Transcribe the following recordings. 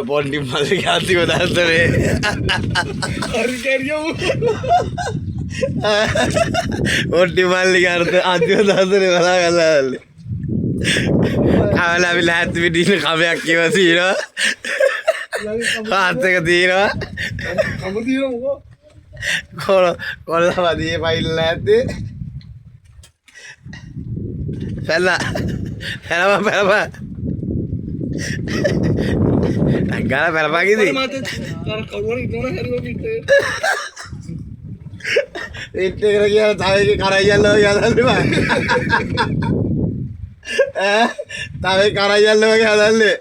පොන්ටි මල්ලි ආතිව දර්ශනේ පොන්ටි මල්ලි අර්ථ ආතිව දර්ශනේ බලා ගන්නවලු කවල අපි ලෑස්ති පිටින් කමයක් කියව තියෙනවා ආත් එක තියෙනවා කම තියෙනවා කොල්ලා වදියේ පයිල් නැත්තේ පැලපා ගාලා පැලපා කිව්වේ ඉත් එක කියලා තව එක කරයි යනවා යදන්නේ තව එක කරයි යනවා වගේ හදන්නේ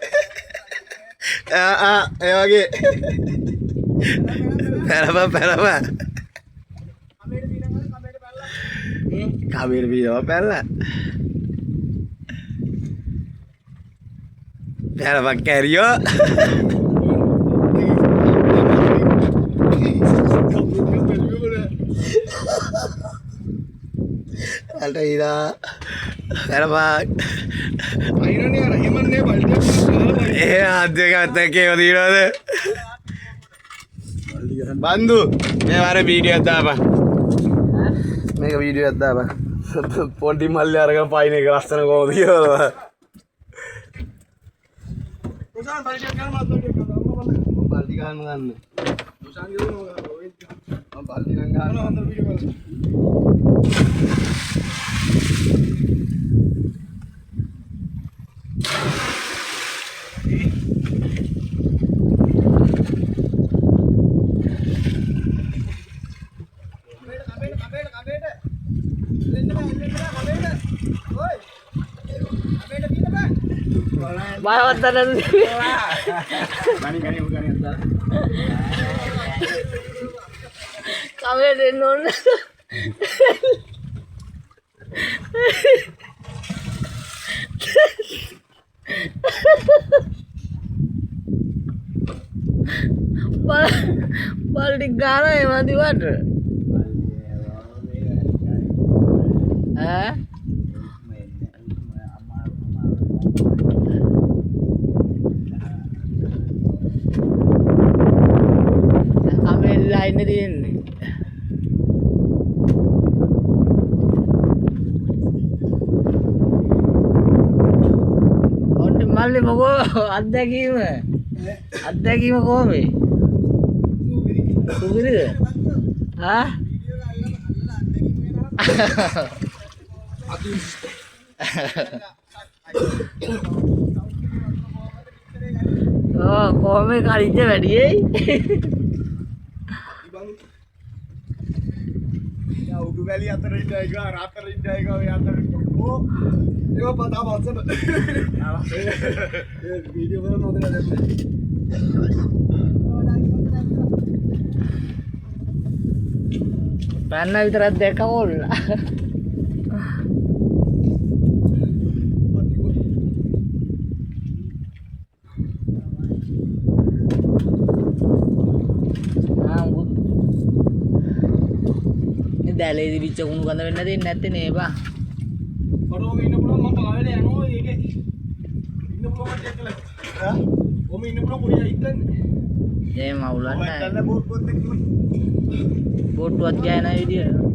ඒ වගේ පැලපා කමෙර බීනවා පැල්ලා පැලපා කැරියෝ අල්ට ඉරා පැලපා අයිනනේ අර එමන්නේ බල්ටියක් ඒ අධ්‍යයකත් එක්කේ වදිනවද බන්දු මේ වාරේ වීඩියෝ එකක් දාපන් මේක වීඩියෝ එකක් දාපන් පොන්ටි මල්ලි අරගෙන පයින් එක ලස්සන කොහොමද කියලා උසාන් බල්ටියක් ගන්න මත් බල්ටි ගන්න ගන්න උසාන් ගිහුවා මම බල්ටි නම් ගන්න අnder වීඩියෝ බලන්න Bawa tangan gani entar kami renon bal di gara ya mati water lain ini onde malli mogo අත්දැකීම කොහොමද සුගිරිද හා කොහොමද කලින්ද වැඩියේ උඩු වැලි අතර ඉන්න එක රාතර ඉන්න එක ඔය අතර කො ඒව පතා වත්සප් ඒ වීඩියෝ වල නොදලා දැම්මේ පැන්න විතරක් දැක්ක ඕල්ලා දැලේදි විච්ච කුණු ගඳ වෙන්න දෙන්නේ නැත්තේ නේ බා. ඔරෝම ඉන්න පුළුවන් මම පාවෙල යනවා ඒකේ. ඉන්න පුළුවන් චෙක් කළා. හා? ඔම ඉන්න පුළුවන් පොඩි හිටන්නේ. ඒ මවුලන්න. ඔය දැල්ල බෝට්ටුවත් එක්ක. බෝට්ටුවත් ගෑ නැහැ විදියට.